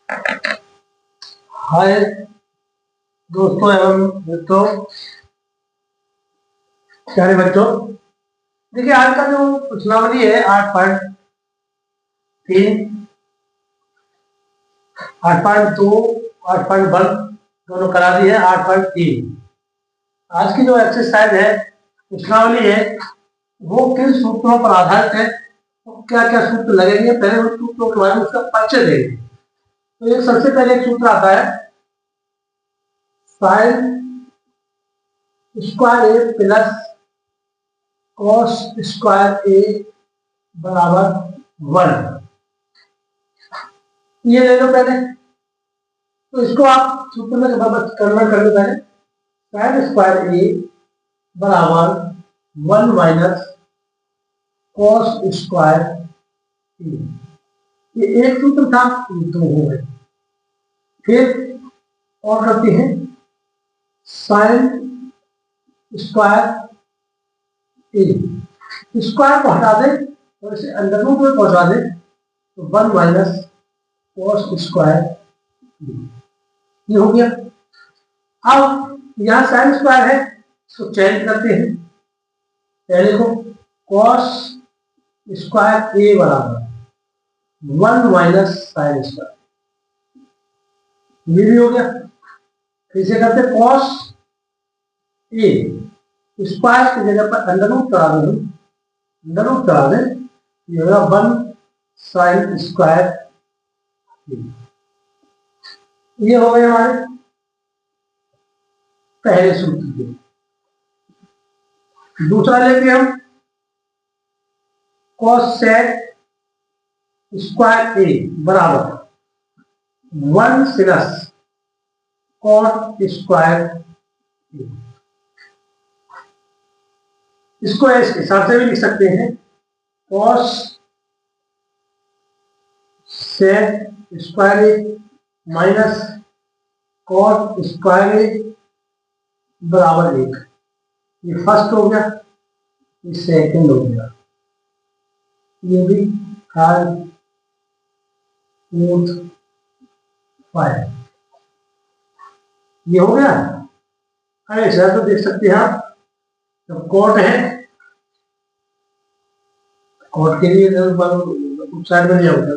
हाय दोस्तों एवं मित्रों, प्यारे बच्चों। देखिए, आज का जो प्रश्नावली है 8.3, 8.2, 8.1 दोनों करा दी है। 8.3 आज की जो एक्सरसाइज है, प्रश्नावली है, वो किन सूत्रों पर आधारित है, तो क्या क्या सूत्र लगेंगे, पहले उन सूत्रों के बारे में उसका परिचय देंगे। तो एक सबसे पहले एक सूत्र आता है साइन स्क्वायर ए प्लस कॉस स्क्वायर ए बराबर 1। ये ले लो पहले, तो इसको आप सूत्र में कन्वर्ट कर लो पहले। साइन स्क्वायर ए बराबर 1 माइनस कॉस स्क्वायर ए। ये एक सूत्र था, ये दो हो गए। फिर और करते हैं साइन स्क्वायर ए, स्क्वायर को हटा दें और इसे अंडर रूट में पहुंचा दें, तो 1 माइनस कॉस स्क्वायर ये हो गया। अब यहाँ साइन स्क्वायर है, इसको चेंज करते हैं। पहले को कॉस स्क्वायर ए बराबर 1 माइनस साइन स्क्वायर, ये भी हो गया। फिर से करते कॉस ए, स्क्वायर की जगह पर अंडर रूट करा दें, अंडर रूट करा दें, ये होगा 1 साइन स्क्वायर। ये हो गए हमारे पहले सूत्र के। दूसरा लेंगे हम कॉस सेक स्क्वायर ए बराबर 1 सिनस कॉट स्क्वायर ए। इसको इस हिसाब से भी लिख सकते हैं, cos sec square A minus cot square ए बराबर 1। ये फर्स्ट हो गया, ये सेकंड हो गया, ये भी थर्ड, फोर्थ, 5 ये हो गया। ऐसा तो देख सकते हैं आप, जब कॉट है, कॉट के लिए साइड में दिया होता है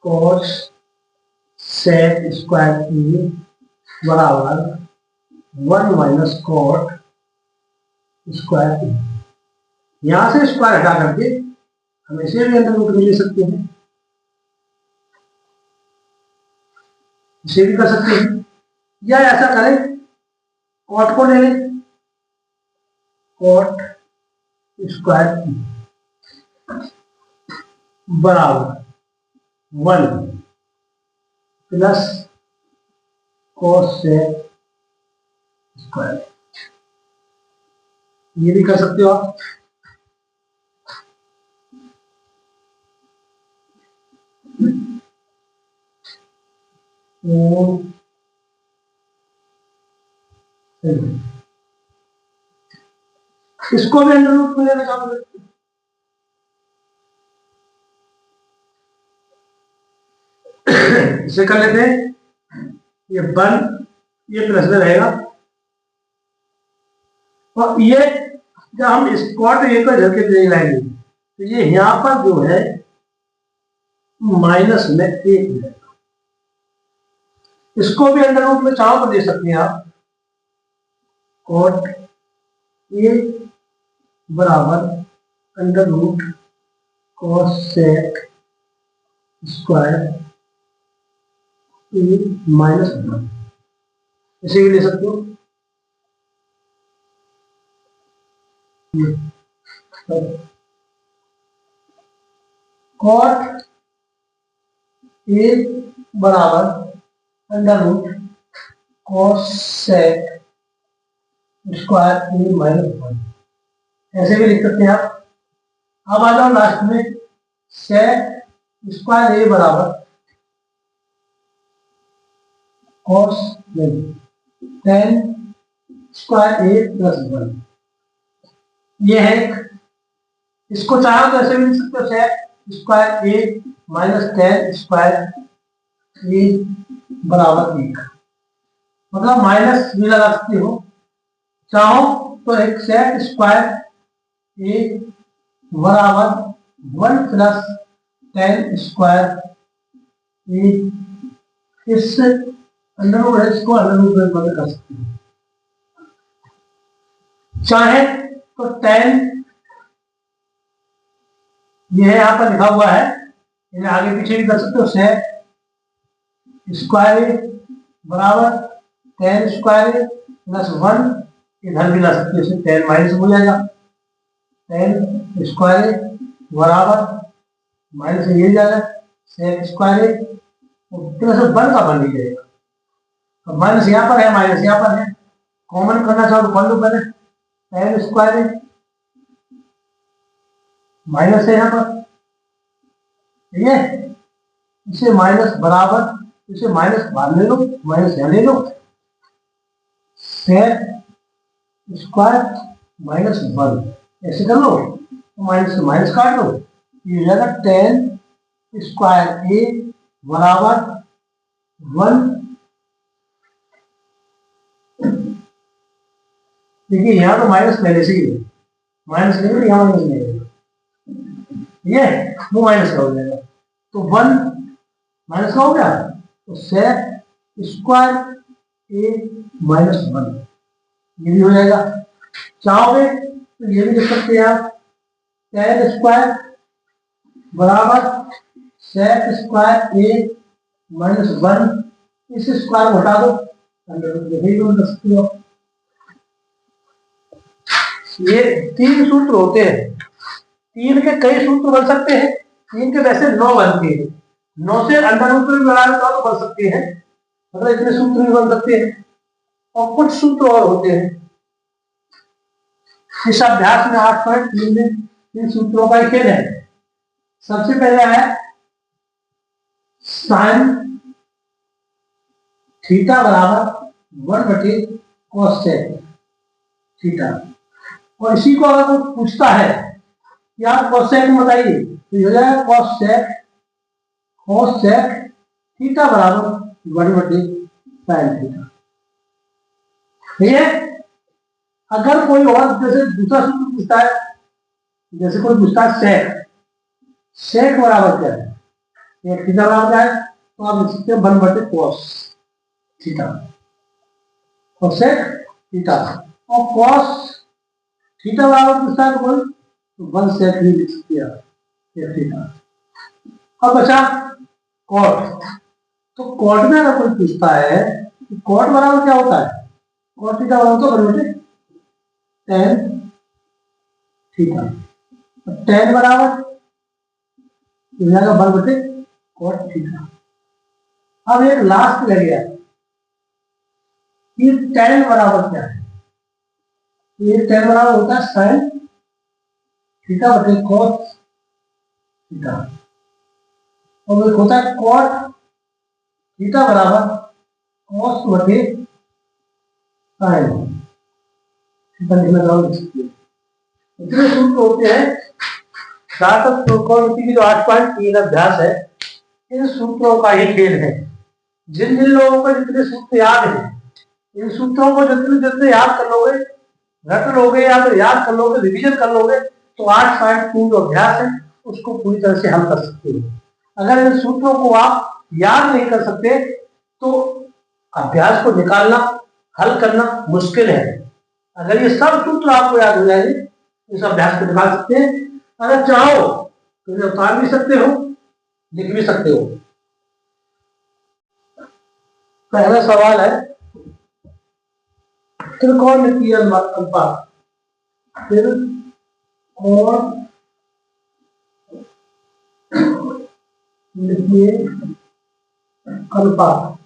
कॉस सेक स्क्वायर ए बराबर 1 माइनस कॉट स्क्वायर ए। यहां से स्क्वायर हटा करके हम इसे भी अंदर रूट में ले सकते हैं, इसे भी कर सकते हैं, या ऐसा करें कॉट को ले लें, कॉट स्क्वायर बराबर 1 प्लस कॉस सेक स्क्वायर, ये भी कर सकते हो आप। इसको भी अंडर रूट में लेना चाहते हैं, इसे कर लेते हैं। ये 1 ये प्लस में रहेगा, और ये जब हम इस कॉट ए को इधर के दे लाएंगे, तो ये यहां पर जो है माइनस में 1 रहेगा। इसको भी अंडर रूट में चाहो तो दे सकते हैं आप, कॉट ए बराबर under root cosec square A minus 1, इसे भी ले सकते हो। कॉट ए बराबर under root cosec square A minus 1, ऐसे भी लिख सकते हैं आप। अब आ जाओ लास्ट में, सेक स्क्वायर ए बराबर कॉस 10 स्क्वायर ए प्लस 1, ये है एक। इसको चाहो तो ऐसे भी लिख सकते हो, सेक square A minus ten square ए बराबर 1। मतलब माइनस भी लगा सकते हो, चाहो तो एक सेक स्क्वायर ए बराबर 1 प्लस टेन स्क्वायर ए, इस अंडर रूट है, इसको अंडर रूट में बंद कर सकते हो। चाहे तो टेन ये है यहाँ पर लिखा हुआ है, इन्हें आगे पीछे भी कर सकते हो। सेक स्क्वायर ए बराबर टेन स्क्वायर ए प्लस 1, इधर भी ला सकते हो, टेन माइनस हो जाएगा। टेन स्क्वायर ए बराबर माइनस ये जाएगा सेक स्क्वायर ए प्लस 1 का बन ही जाएगा। अब माइनस यहाँ पर है, माइनस यहाँ पर है, कॉमन करना चाहो तो कर लो पहले। टेन स्क्वायर ए माइनस है यहाँ पर, ठीक है, इसे माइनस बराबर, इसे माइनस बाहर ले लो, माइनस यहाँ ले लो, सेक स्क्वायर माइनस 1 ऐसे कर लो, माइनस से माइनस काट लो, ये हो जाएगा टेन स्क्वायर ए बराबर 1। देखिए यहाँ तो माइनस पहले से ही है, माइनस नहीं है, यहाँ माइनस नहीं है, ये वो माइनस का हो जाएगा, तो 1 माइनस का हो गया, तो सेक स्क्वायर ए माइनस 1 ये भी हो जाएगा। चाहोगे तो ये भी लिख सकते हैं आप, टेन स्क्वायर बराबर सेक स्क्वायर ए माइनस 1, इस स्क्वायर हटा दो, यही कर सकते हो। ये 3 सूत्र होते हैं, 3 के कई सूत्र बन सकते हैं, 3 के वैसे 9 बनते हैं, 9 से अंडर रूट में बनाने तो बन सकते हैं, मतलब इतने सूत्र भी बन सकते हैं, और कुछ सूत्र और होते हैं। इस अभ्यास में 8.3 में इन सूत्रों का खेल है। सबसे पहले है साइन थीटा बराबर 1/cos सेक थीटा, और इसी को अगर कोई पूछता है कि आप cos सेक बताइए तो ये हो जाएगा cos सेक थीटा बराबर 1/sin थीटा। ठीक है, अगर कोई और जैसे दूसरा सूत्र पूछता है, जैसे कोई पूछता है सेक बराबर क्या है, सेक थीटा बराबर क्या है, तो आप लिख सकते हैं 1/cos थीटा, और सेक थीटा, और cos थीटा बराबर पूछता है तो कोई तो 1 सेक भी लिख सकते हैं सेक थीटा। अब बचा कॉट, तो कॉट में अगर कोई पूछता है कि कॉट बराबर क्या होता है, कॉट थीटा बराबर तो बराबर टेन थीटा, टेन बराबर हो जाएगा 1/cot थीटा। अब एक लास्ट रह गया कि टेन बराबर क्या है, ये टेन बराबर होता है साइन थीटा बटे cos थीटा, और एक होता है cot थीटा बराबर cos बटे साइन थीटा, लिखना चाहो लिख सकते हैं। इतने सूत्र होते हैं। त्रिकोणमिति की जो 8.3 अभ्यास है, इन सूत्रों का ही खेल है। जिन जिन लोगों को जितने सूत्र याद है, इन सूत्रों को जितने जितने याद कर लोगे, रट लोगे या फिर याद कर लोगे, रिवीजन कर लोगे, तो 8.3 जो अभ्यास है उसको पूरी तरह से हल कर सकते हो। अगर इन सूत्रों को आप याद नहीं कर सकते तो अभ्यास को निकालना, हल करना मुश्किल है। अगर ये सब सूत्र आपको याद हो जाएंगे, इस अभ्यास को निकाल सकते हैं। अगर चाहो तो इसे उतार भी सकते हो, लिख भी सकते हो। पहला सवाल है त्रिकोणमितीय अनुपात, त्रिकोणमितीय अनुपात,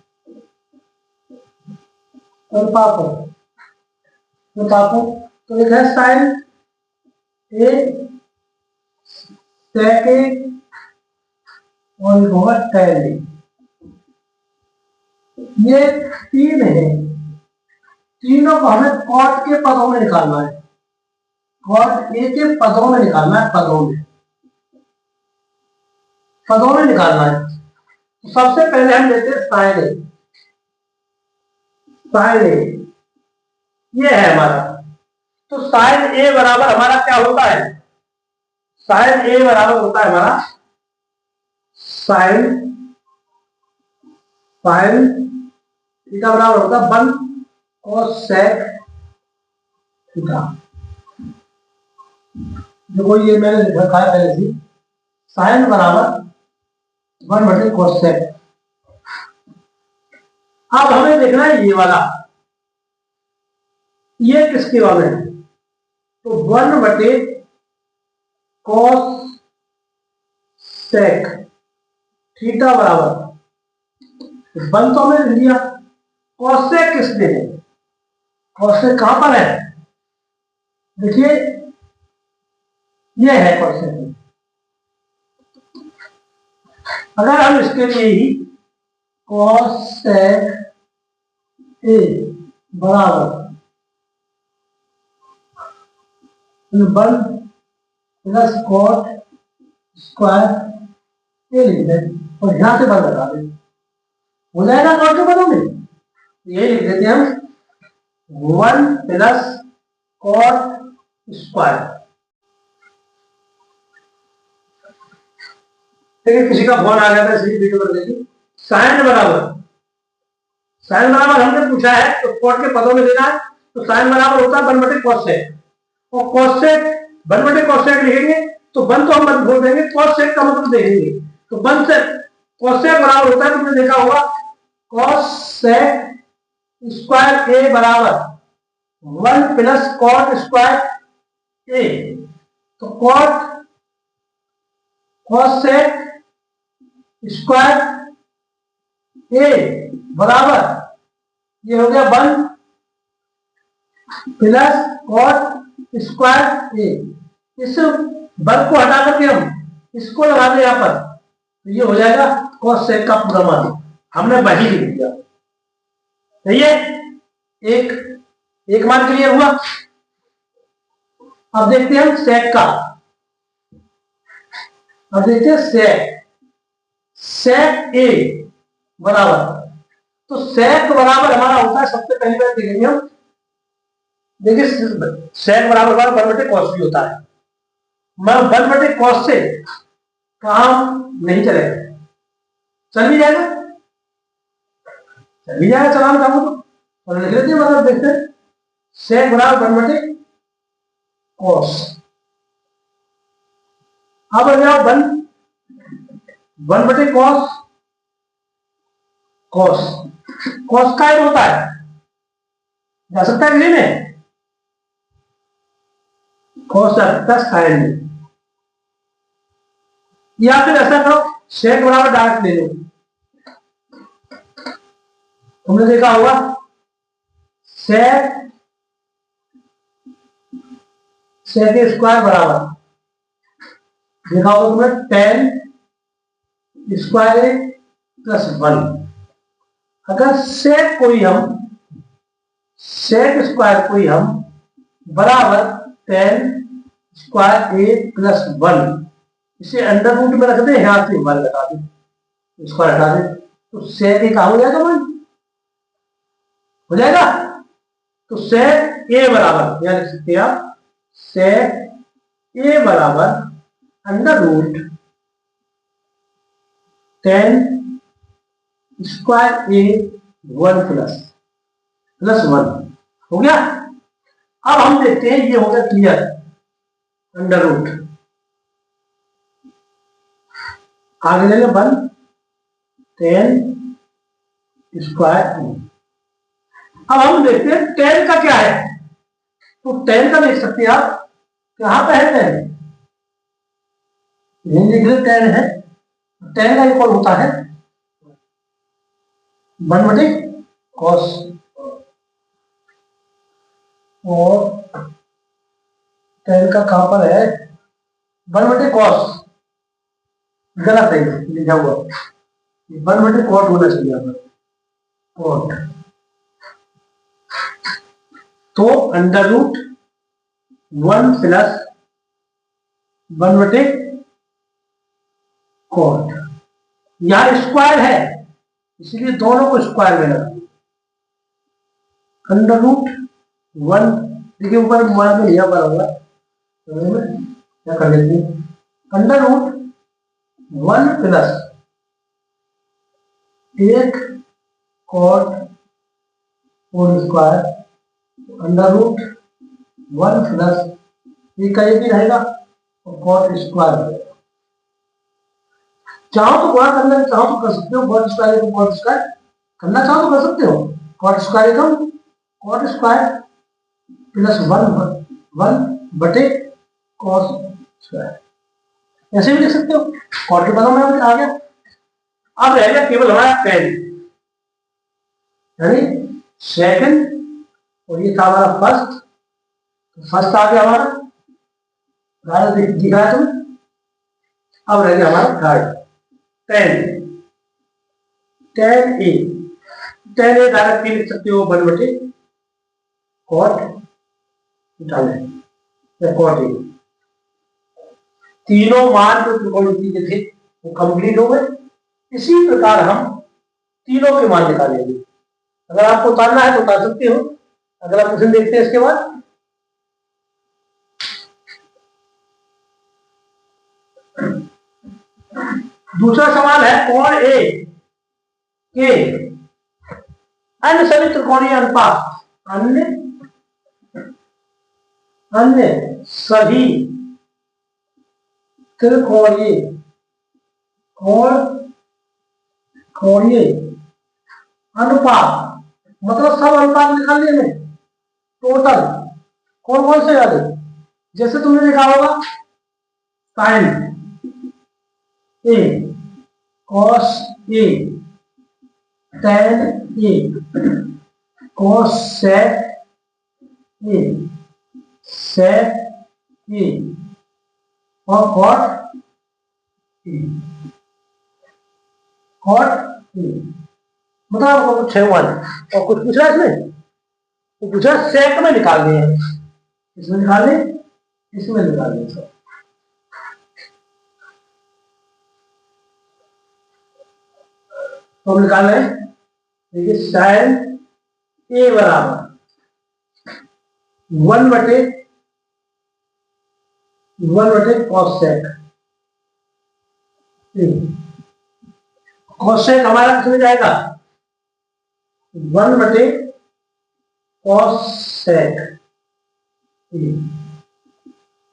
तो एक है साइन ए सेक ए और एक होगा टेन ए। ये 3 है, तीनों को हमें कॉट के पदों में निकालना है, कॉट ए के पदों में निकालना है, पदों में। पदों में निकालना है। तो सबसे पहले हम लेते हैं साइन ए। साइन ए ये है हमारा। तो साइन ए बराबर हमारा क्या होता है? साइन ए बराबर होता है हमारा साइन साइन थीटा बराबर होता है 1 कोसेक थीटा। देखो ये मैंने लिखा है पहले से, साइन बराबर 1/कोसेक। अब हमें देखना है ये वाला, ये किसके वाले है? तो 1/कोसेक थीटा बराबर 1 तो हमने लिया, कोसेक किसने है? कोसेक कहां पर है? देखिए ये है कोसेक। अगर हम इसके लिए ही कोसेक ए बराबर 1 प्लस कॉट स्क्वायर ए लिख दें और यहां से 1 लगा दें, हो जाएगा कॉट के पदों में। ये लिख देते हैं हम 1 प्लस कॉट स्क्वायर। देखिए किसी का फोन आ गया था इसी वीडियो पर, देखिए साइन बराबर हमने पूछा है तो कॉट के पदों में देना है। तो साइन बराबर होता है 1/कोसेक, और कोसेक 1/कोसेक लिखेंगे तो 1 तो हम मत भूल देंगे, कोसेक का मतलब देखेंगे। तो 1 से कोसेक बराबर होता है, तुमने देखा होगा कोसेक स्क्वायर ए बराबर 1 प्लस कॉट स्क्वायर ए। तो कोसेक स्क्वायर ए बराबर ये हो गया 1 प्लस कॉट स्क्वायर ए। इस 1 को हटा करके हम इसको लगा दें यहां पर, तो ये हो जाएगा कोसेक का पूरा मान। हमने वही लिख दिया। सही है, एक मान क्लियर हुआ। अब देखते हैं हम सेक का। अब देखते हैं सेक ए बराबर, तो सेक बराबर हमारा होता है, सबसे पहली बार देखेंगे हम, देखिए सेक बराबर हमारा 1/कॉस भी होता है। मैं 1/कॉस से काम नहीं चलेगा, चल भी जाएगा चलाना चाहूँ तो लिख लेते हैं। मतलब देखते हैं सेक बराबर 1/कॉस। अब जाओ 1/कॉस, कॉस का होता है, जा सकता है कि नहीं? कॉस जा सकता है साइन में, या फिर ऐसा करो सेक बराबर डायरेक्ट ले लो। तुमने देखा होगा सेक स्क्वायर बराबर, देखा होगा तुमने 10 स्क्वायर ए प्लस 1। अगर सेक स्क्वायर कोई हम बराबर 10 स्क्वायर ए प्लस 1, इसे अंडर रूट में रख दे, यहां से 1 लगा दे, स्क्वायर हटा दे, तो सेक ए कहां हो जाएगा? 1 हो जाएगा। तो सेक ए बराबर क्या लिख सकते हैं आप? सेक ए बराबर अंडर रूट 10 स्क्वायर ए 1 प्लस 1 हो गया। अब हम देखते हैं, ये हो गया क्लियर, अंडर रूट आगे ले लो 1 10 स्क्वायर ए। अब हम देखते हैं 10 का क्या है। तो 10 का देख सकते हैं आप, कहां पे है 10? लिख लो 10 है। 10 का इक्वल होता है 1/कॉस, और 10 का कहां पर है? 1/कॉस, गलत है लिखा हुआ, 1/कॉट होना चाहिए यहाँ पर, कॉट। तो अंडर रूट 1 प्लस 1/कॉस कॉट, यहाँ स्क्वायर है इसलिए दोनों को स्क्वायर में लगा, अंडर रूट 1, देखिए ऊपर मोबाइल में यहाँ पर होगा, क्या कर लेते हैं, अंडर रूट 1 प्लस एक cot whole square, under root 1 plus एक का एक ही रहेगा और कॉट स्क्वायर रहेगा। चाहो तो गुणा करना चाहो तो कर सकते हो, कॉट स्क्वायर को कॉट स्क्वायर करना चाहो तो कर सकते हो, कॉट स्क्वायर कम कॉट स्क्वायर प्लस 1 बटे कॉस स्क्वायर, ऐसे भी लिख सकते हो। कॉट के पदों में आ गया। अब रहेगा केवल हमारा टेन, यानी सेकंड, और ये था हमारा फर्स्ट, फर्स्ट आ गया हमारा, दिख रहा है तुम्हें। अब रह गया हमारा थर्ड, टेन ए डायरेक्ट लिख सकते हो 1 बटे कॉट डालें या कॉट ए। तीनों मान जो त्रिकोणमिति के थे वो कंप्लीट हो गए। इसी प्रकार हम तीनों के मान निकालेंगे। अगर आपको उतारना है तो उतार सकते हो, अगर आप क्वेश्चन देखते हैं इसके बाद। दूसरा सवाल है कोण ए के अन्य सभी त्रिकोणीय अनुपात, अन्य सभी त्रिकोणीय अनुपात, मतलब सब अनुपात निकाल लिए हमें टोटल। कौन कौन से वाले, जैसे तुमने देखा होगा sign A, cos A, ten A, cos सेक ए, सेक ए और कॉट ए, मतलब आपको कुछ है वन और कुछ पूछ रहा है इसमें, तो पूछा सेक में निकाल दिए, इसमें निकाल दें, इसमें निकाल दें सब। तो हम निकाल रहे हैं, देखिए साइन ए बराबर 1 बटे कॉस सेक। कॉस सेक हमारा किसमें जाएगा, 1 बटे कॉस सेक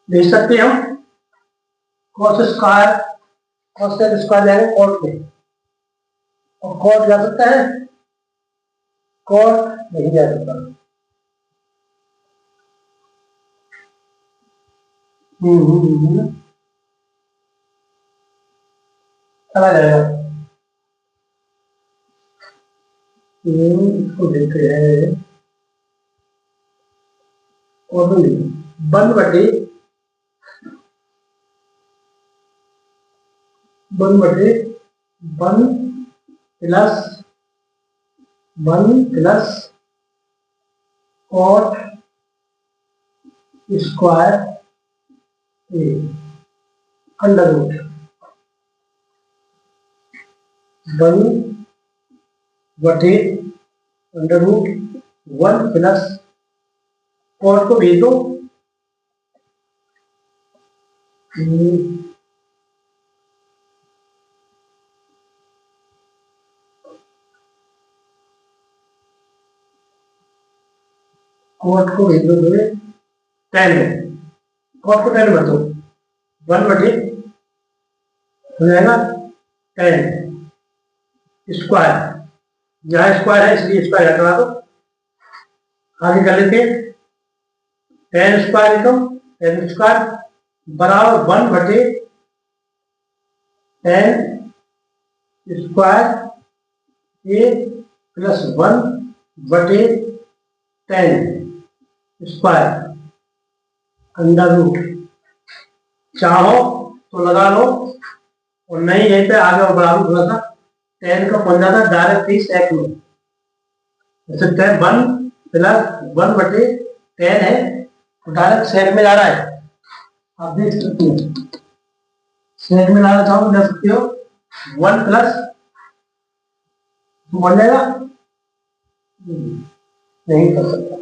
देख सकते हैं हम। Cos square, cosec square जाएगा कॉट में, और कॉट जा सकता है, कॉट नहीं जा सकता। चला जाएगा। इसको देखते हैं, और 1 बटे 1 plus cot square A under root 1 बटे अंडर रूट 1 प्लस कॉट को भेज दो, कॉट को भेज दो 10 में, कॉट को 10 में दो, 1 बटे हो जाएगा 10 स्क्वायर, यहाँ स्क्वायर है इसलिए स्क्वायर हटा दो। आगे कर लेते हैं, 10 स्क्वायर एकम 10 स्क्वायर बराबर 1 बटे 10 स्क्वायर ए प्लस 1 बटे 10 स्क्वायर अंडर रूट। चाहो तो लगा लो और नहीं यहीं पे आगे और बढ़ा लो थोड़ा सा, 10 का बन जाता है डायरेक्ट ही सेक में, जैसे 1 प्लस 1 बटे 10 है तो डायरेक्ट सेक में जा रहा है, आप देख सकते हैं सेक में लाना चाहो तो ले सकते हो, 1 प्लस बन जाएगा, नहीं कर सकता।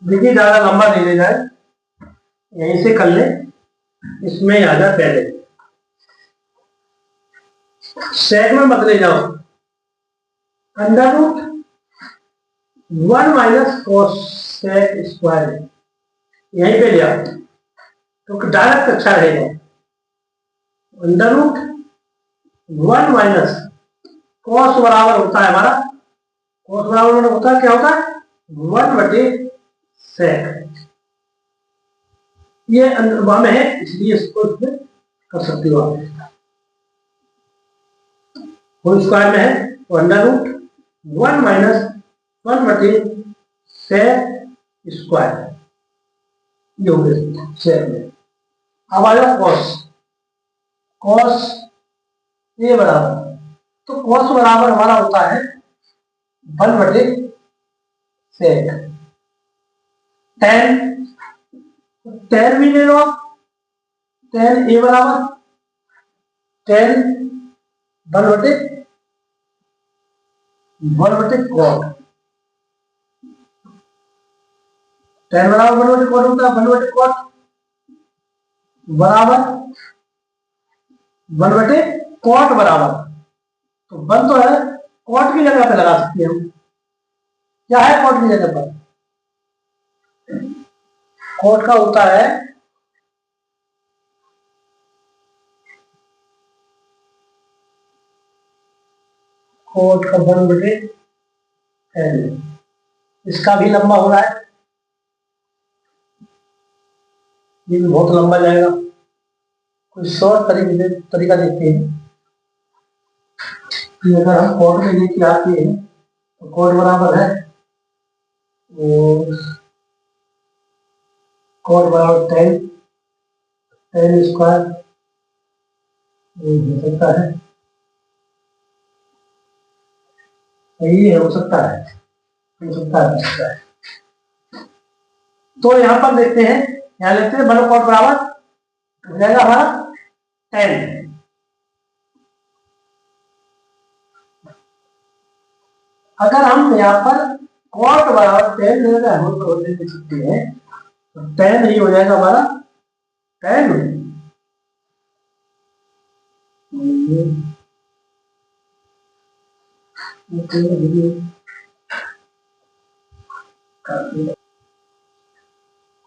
देखिए ज्यादा लंबा नहीं ले जाए, यहीं से कर ले, इसमें आ जाए पहले, सेक में मत ले जाओ, under root 1 minus cosec square यहीं पे ले आओ तो डायरेक्ट अच्छा रहेगा। अंडर रूट 1 माइनस कॉस बराबर होता है हमारा, कॉस बराबर होता है क्या होता है 1/सेक, ये अनुमान में है इसलिए इसको इसमें कर सकते हो आप, होल स्क्वायर में है तो अंडर रूट 1 माइनस 1/सेक स्क्वायर, ये हो गया सेक में। अब आ जाओ कॉस, कॉस ए बराबर, तो कॉस बराबर हमारा होता है 1/सेक, टेन, टेन भी ले लो आप, टेन ए बराबर टेन 1/कॉट, टेन बराबर 1/कॉट होता है, 1/कॉट बराबर 1/कॉट बराबर, तो 1 तो है, कॉट की जगह पे लगा सकते हैं हम, क्या है कॉट की जगह पर, कॉट का होता है कॉट का 1/L, इसका भी लंबा हो रहा है, ये भी बहुत लंबा जाएगा, कोई शॉर्ट तरीका देखते हैं कि अगर हम कॉट में लेके आते हैं तो कॉट बराबर है कॉट बराबर 10 स्क्वायर हो सकता है, ये हो सकता है, हो सकता है। तो यहाँ पर देखते हैं, यहाँ लेते हैं 1 कॉट बराबर हो जाएगा हमारा 10, अगर हम यहाँ पर कॉट बराबर 10 ले सकते हैं तो 10 ही हो जाएगा हमारा 10,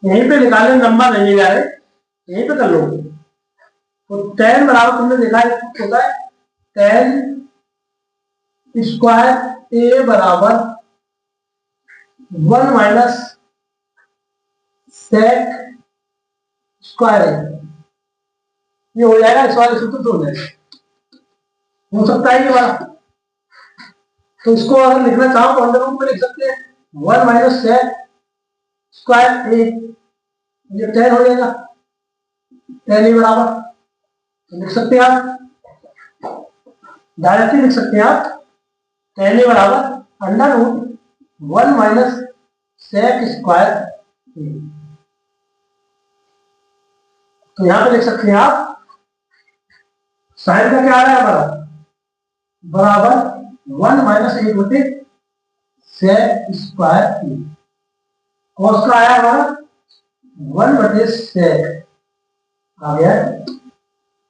यहीं पे निकालने लंबा नहीं जा रहे, यहीं पे कर लो, तो 10 बराबर तुमने देखा है होता है 10 स्क्वायर ए बराबर 1 माइनस सेक स्क्वायर है, ये हो जाएगा, इस वाले सूत्र हो जाएगा, हो सकता है ये वाला, तो इसको अगर लिखना चाहो तो अंडर रूट में लिख सकते हैं 1 माइनस सेक स्क्वायर ए, ये 10 हो जाएगा, 10 ही बराबर लिख सकते हैं आप, डायरेक्टली लिख सकते हैं आप 10 ही बराबर under root 1 minus sec square A, तो यहां पे लिख सकते हैं आप साइन का क्या आ रहा है हमारा बराबर 1 माइनस 1/सेक स्क्वायर ए, कॉस का आया हमारा 1/सेक आ गया,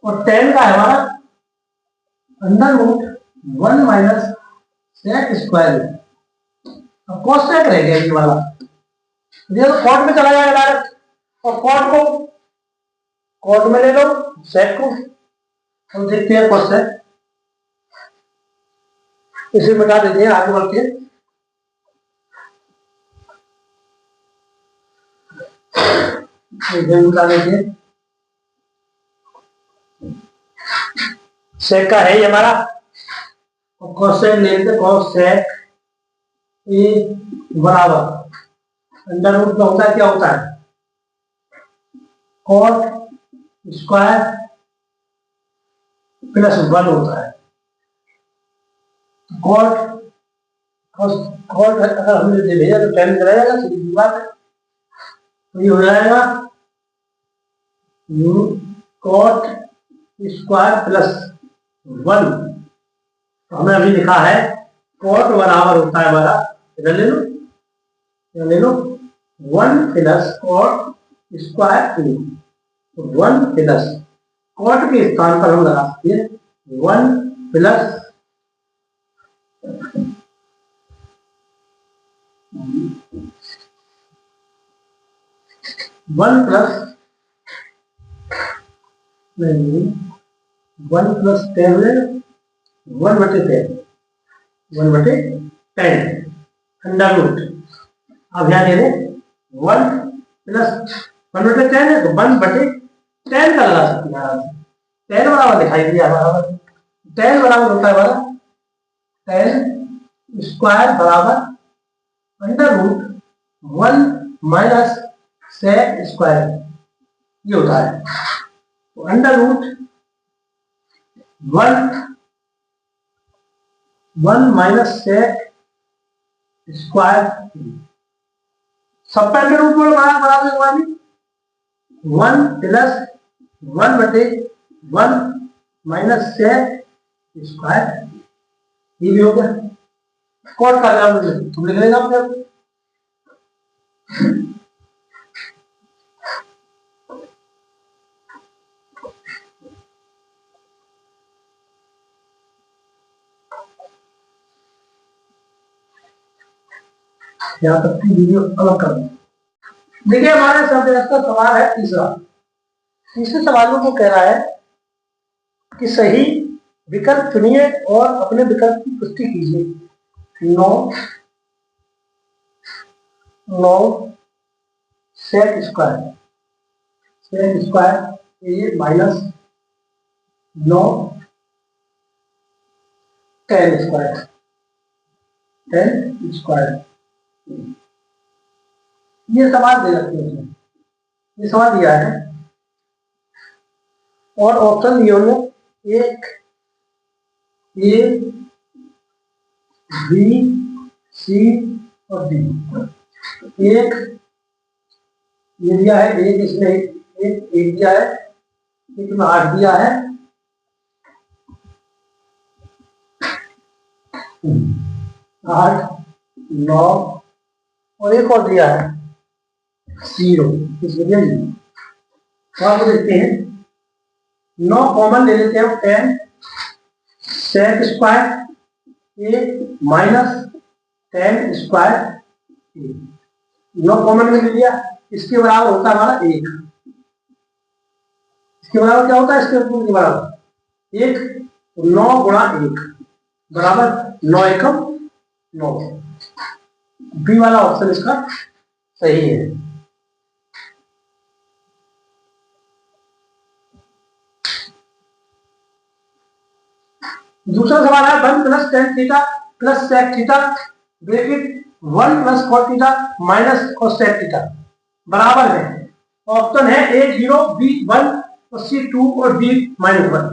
और 10 का है हमारा under root 1 minus sec square, अब कॉस सेक रह गया ये वाला, ये तो कॉट में चला जाएगा डायरेक्ट, और कॉट को कॉट में ले लो सेक को, हम देखते हैं कॉस सेक, इसे बता देते हैं आगे बढ़ के, बता देते हैं सेक का है ये हमारा, और कॉस सेक ले लेते, कॉस सेक ए बराबर अंडर रूट में होता है क्या होता है कॉट स्क्वायर प्लस 1 होता है, कॉट कॉट अगर हमने भेजा तो टेन चला जाएगा, सीधी बात है। तो ये हो जाएगा कॉट स्क्वायर प्लस 1। तो हमें अभी लिखा है कॉट बराबर होता है हमारा, इधर ले लो 1 प्लस कॉट स्क्वायर 2। तो 1 प्लस कॉट के स्थान पर हम लगा सकते हैं 1 प्लस 1 प्लस 10 1/10 अंडर रूट। अब यहाँ दे दें 1 प्लस 1/10 है तो 1/10 का लगा सकते हैं। 10 बराबर दिखाई दिया हमारा, 10 बराबर होता है हमारा 10 स्क्वायर बराबर under root 1 minus sec square, ये होता है। तो under root 1 minus sec square, सब अंडर रूट बराबर 1 प्लस 1/1 माइनस सेक स्क्वायर, ये भी हो गया। कॉट का नाम तुम लिख लेना अपने। यहाँ तक की वीडियो अलग कर दो। देखिए हमारे सामने का सवाल है तीसरा। तीसरे सवालों को कह रहा है कि सही विकल्प चुनिए और अपने विकल्प की पुष्टि कीजिए। 9 सेक स्क्वायर ये माइनस 9 10 स्क्वायर ये सवाल दे रखे हैं, ये सवाल दिया है और ऑप्शन दिए उन्होंने एक ए बी सी और डी। एक ये दिया है, एक इसमें एक दिया है, एक में 8 दिया है, 8 9 और एक और दिया है 0, इसमें दिया 0। तो आप देखते हैं 9 कॉमन ले लेते हैं, 10 सेक square A minus 10 square A, 9 common में ले लिया, इसके बराबर होता है हमारा 1। इसके बराबर क्या होता है, इसके बराबर 1, 9 गुणा 1 बराबर 9 एकम 9। बी वाला ऑप्शन इसका सही है। दूसरा सवाल है 1 plus tan theta plus sec theta bracket 1 plus cot theta minus cosec theta बराबर है। ऑप्शन है ए 0 बी 1 और सी 2 और डी -1।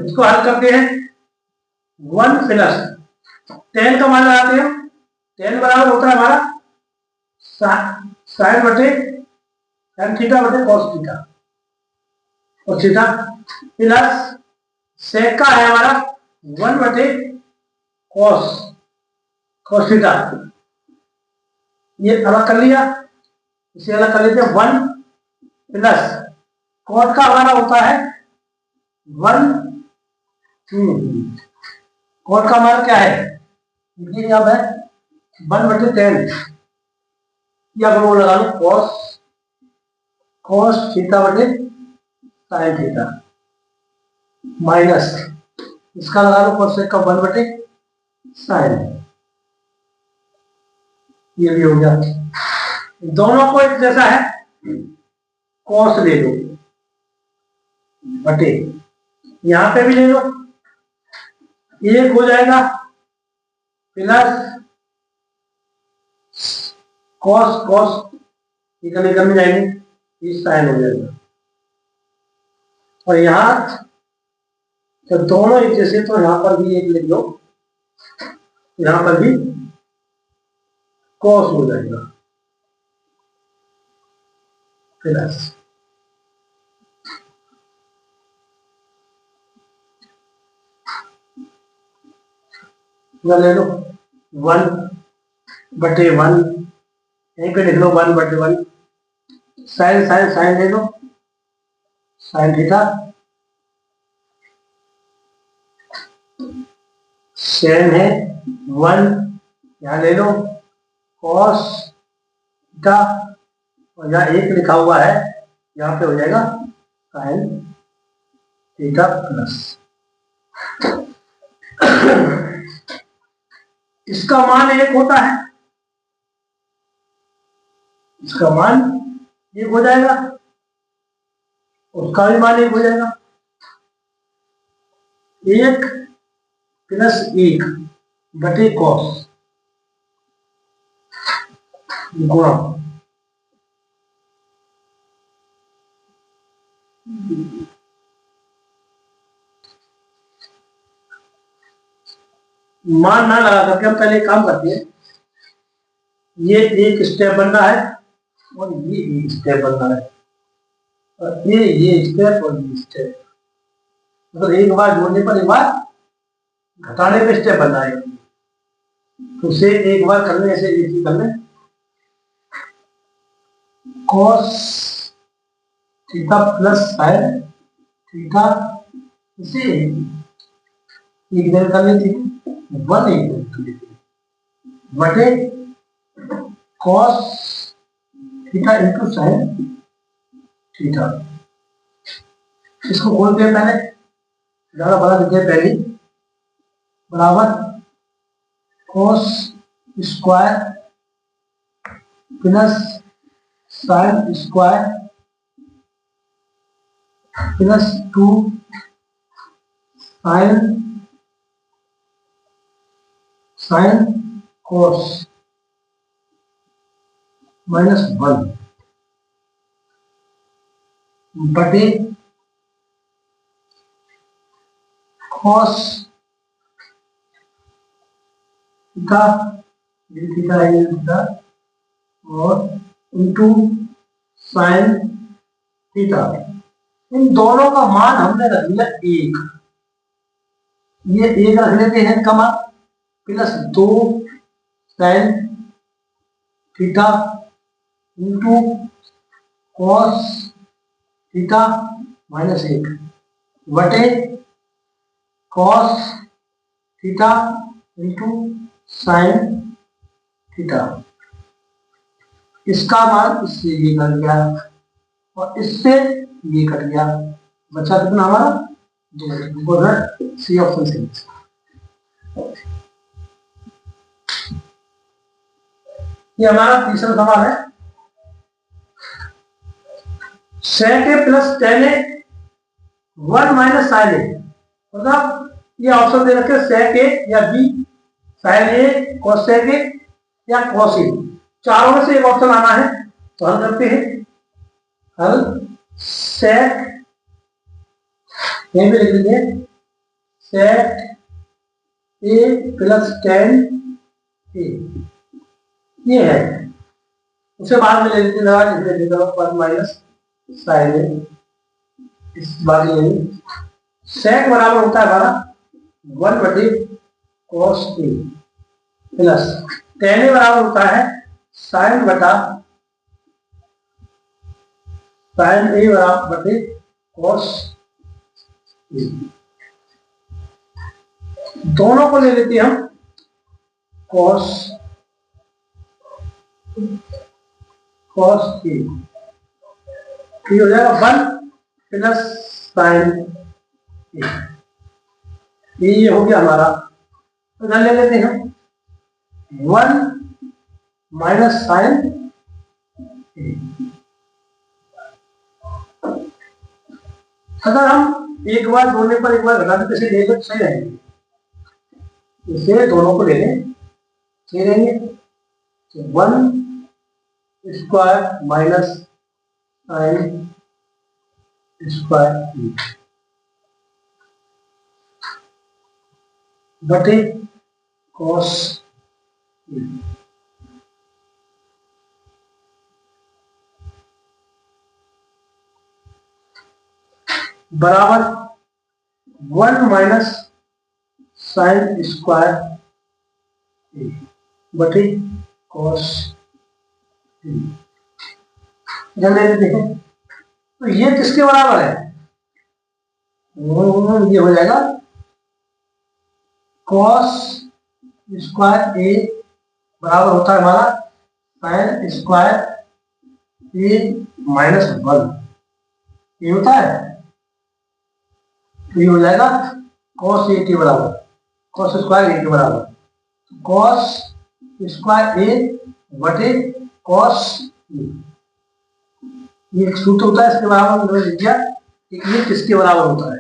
इसको हल करते हैं। 1 प्लस 10 का मान लगाते हैं, 10 बराबर होता है हमारा साइन बटे tan थीटा बटे cos थीटा और थीटा प्लस सेक का है हमारा 1 बटे cos थीटा, ये अलग कर लिया, इसे अलग कर लेते हैं। 1 प्लस कॉट का हमारा होता है 1 कॉट का हमारा क्या है, ये अब है 1/10 या वो लगा लो cos थीटा बटे साइन थीटा माइनस इसका लगा लो कोसेक का 1/sin, ये भी हो गया। दोनों को एक जैसा है, cos ले लो बटे यहां पे भी ले लो, एक हो जाएगा प्लस cos निकल में जाएंगे, इस साइन हो जाएगा। और यहां तो दोनों एक जैसे, तो यहां पर भी एक लिख लो यहां पर भी कॉस हो जाएगा प्लस ले लो 1/1, यहीं पे लिख लो 1/1, साइन साइन साइन ले लो, साइन थीटा, सेन है 1, यहाँ ले लो कॉस थीटा, और यहाँ 1 लिखा हुआ है, यहाँ पे हो जाएगा साइन थीटा प्लस। इसका मान 1 होता है, इसका मान 1 हो जाएगा, उसका भी मान 1 हो जाएगा। 1 + 1 बटे कॉस गुणा मान ना लगा करके हम पहले काम करते हैं। ये एक स्टेप बन रहा है और ये एक स्टेप बन रहा है, और ये स्टेप और ये स्टेप, मतलब एक बार जोड़ने पर एक बार घटाने पे स्टेप बन रहा है। तो उसे एक बार करने से एक ही करने, cos theta plus sine theta, इसे एक दिन कर लेते हैं, 1 एक दिन कर लेते हैं बटे cos theta into sine theta. इसको खोलते हैं पहले, ज्यादा बड़ा लिखते हैं पहले, बराबर cos square plus sine square plus 2 sine cos -1 बटे कॉस थीटा, ये थीटा है, ये थीटा, और इनटू साइन थीटा। इन दोनों का मान हमने रख लिया 1, ये 1 रख लेते हैं का मान, plus 2 sine theta into cos theta -1 बटे cos theta into sine theta. इसका मान इससे ये कट गया और इससे ये कट गया, बचा कितना हमारा 2, सी ऑप्शन से। ये हमारा तीसरा सवाल है। sec a plus tan a 1 minus sin a, मतलब ये ऑप्शन दे रखे sec a या b, sin a, cos sec a या cos a, चारों में से एक ऑप्शन आना है। तो हल करते हैं, हल sec, यहीं पे लिख लीजिए sec a plus tan a, ये है, उसे बाद में ले लेते हैं 1 माइनस साइन ए, इस बात ये sec बराबर होता है हमारा 1 बटे cos a plus tan a बराबर होता है साइन बटा साइन a बराबर बटे cos a। दोनों को ले लेते हैं हम, cos a, ये हो जाएगा 1 प्लस साइन ए, ये हो गया हमारा। तो इधर ले लेते हैं 1 माइनस साइन ए। अगर हम एक बार जोड़ने पर एक बार घटा दें तो ले तो सही रहेंगे, इसे दोनों को ले लें, सही रहेंगे। तो 1 स्क्वायर माइनस साइन स्क्वायर बटे कॉस बराबर 1 माइनस साइन स्क्वायर बटे कॉस जल्दी देखें तो ये किसके बराबर है, ये हो जाएगा कॉस स्क्वायर ए बराबर होता है हमारा साइन स्क्वायर ए माइनस 1, ये होता है। तो ये हो जाएगा कॉस ए के बराबर, कॉस स्क्वायर ए के बराबर, कॉस स्क्वायर ए बटे कॉस ए, ये एक सूत्र होता है, इसके बराबर मैंने लिख दिया कि ये किसके बराबर होता है।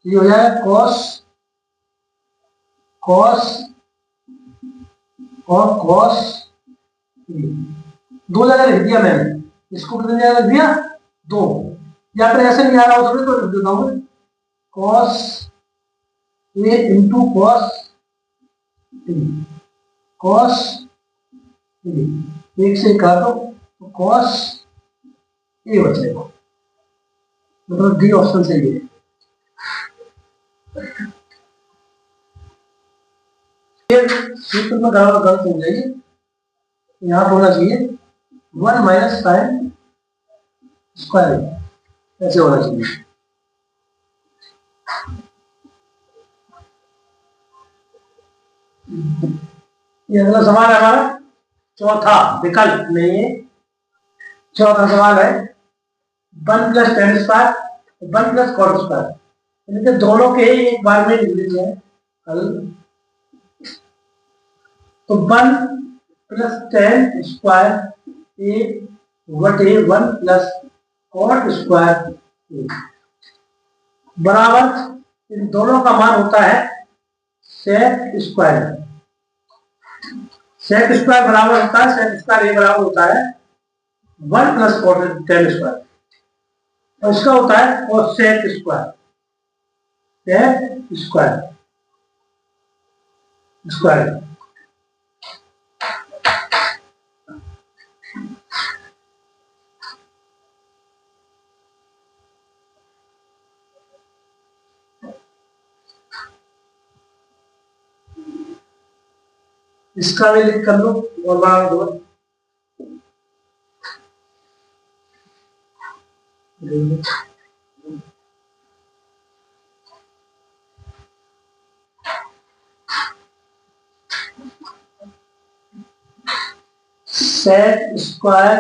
ये हो जाएगा कॉस और कॉस दो जगह लिख दिया मैंने, इसको कितनी जगह लिख दिया, 2, या फिर ऐसे नहीं आ रहा हो थोड़ी तो लिख देता हूँ कॉस ए इंटू कॉस एक से काटो तो कॉस ए बचेगा, मतलब डी ऑप्शन सही है। सूत्र में गलत हो जाएगी, यहाँ होना चाहिए 1 माइनस साइन स्क्वायर, ऐसे होना चाहिए। ये अगला सवाल है हमारा चौथा विकल्प में, ये चौथा सवाल है 1 plus tan square 1 plus cot square, इनके दोनों के एक बार में लिख लीजिए हल। तो 1 प्लस टेन स्क्वायर ए बटे 1 प्लस कॉट स्क्वायर ए बराबर इन दोनों का मान होता है सेक स्क्वायर। सेक स्क्वायर बराबर होता है, सेक स्क्वायर ए बराबर होता है 1 प्लस कॉट टेन स्क्वायर, और इसका होता है cosec square, sec square square. इसका भी लिख कर लो और बड़ा दो, सेक स्क्वायर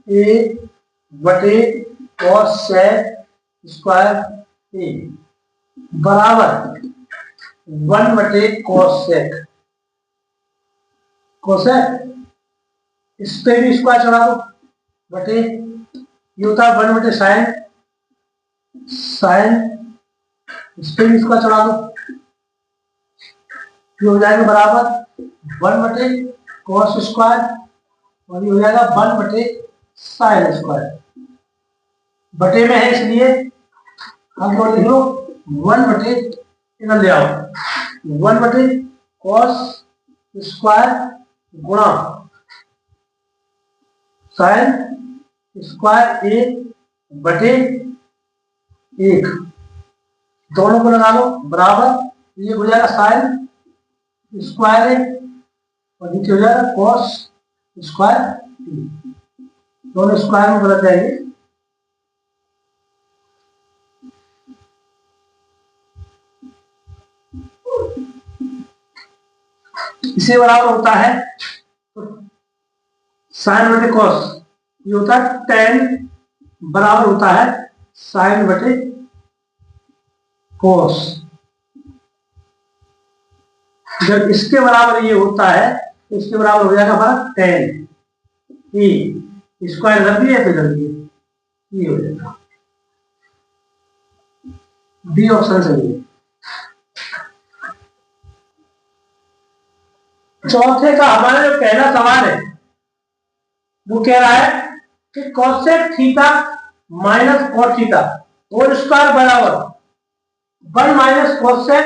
ए बटे और सेक स्क्वायर ए बराबर 1 बटे कोसेक, कोसेक इस पे भी स्क्वायर चढ़ा दो बटे, ये होता है 1 बटे साइन, साइन इस पे भी स्क्वायर चढ़ा दो, ये हो जाएगा बराबर 1 बटे कॉस स्क्वायर, और ये हो जाएगा 1 बटे साइन स्क्वायर, बटे में है इसलिए हम लोग लिख लो 1 बटे, इधर ले आओ 1 बटे कॉस स्क्वायर गुणा साइन स्क्वायर ए बटे 1, दोनों को लगा लो बराबर, ये हो जाएगा साइन स्क्वायर ए और नीचे हो जाएगा कॉस स्क्वायर ए, दोनों स्क्वायर में बदल जाएंगे। इसे बराबर होता है साइन बटे कॉस, ये होता है टेन बराबर होता है साइन बटे कॉस। जब इसके बराबर ये होता है तो इसके बराबर हो जाएगा हमारा टेन ए स्क्वायर रख दिया तो जल्दी ये हो जाएगा, डी ऑप्शन सही है। चौथे का हमारा जो पहला सवाल है वो कह रहा है कि cosec theta minus cot theta whole square बराबर 1 माइनस कोसेक